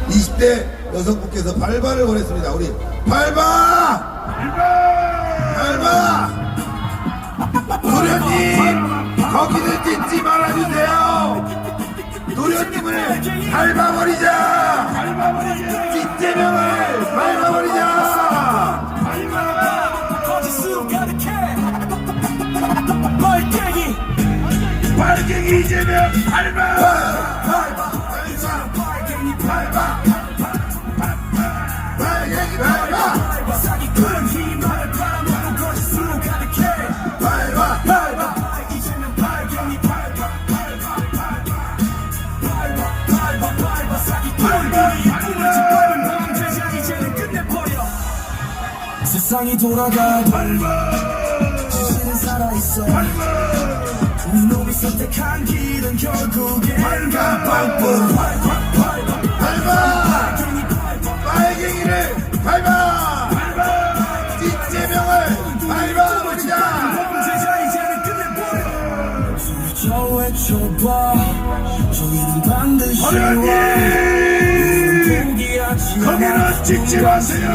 20대 여성분께서 발바를 보냈습니다. 우리 발바! 도련님, 거기는 찢지 말아주세요. 도련님을 밟아버리자. 찢재명을 밟아버리자. 빨갱이 이재명 밟아. 빨갱이 밟아. 세상이 돌아가도 자신은 살아있어. 이놈이 선택한 길은 결국엔 빨갱이를 밟아. 찢재명을 밟아버리자. 저 외쳐봐. 저희는 반드시 포기하지 거기는 찢지 마세요.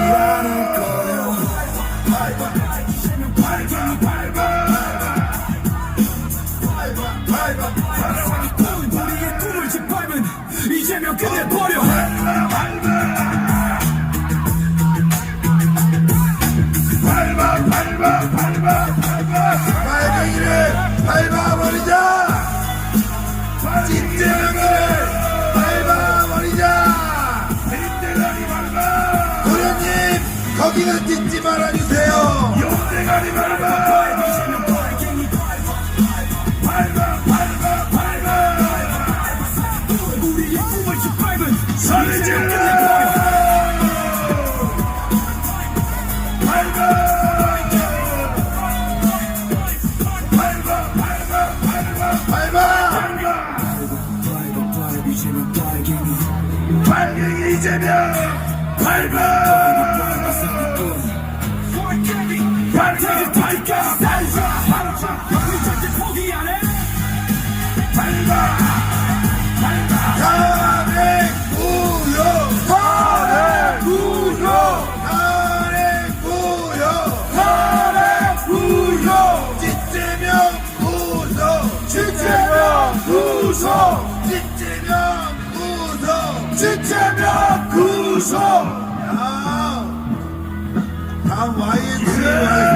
우리의 꿈을 짓밟은 이재명 끝내버려. 빨갱이를 밟아버리자. 찢재명을 밟아버리자. 도련님, 거기는 찢지 말아주세요. 용대가리 밟아. 우리의 꿈을 짓밟은 소리 질러. 빨갱이 이재명 밟아. 찢재명 구속. 다음 YMCA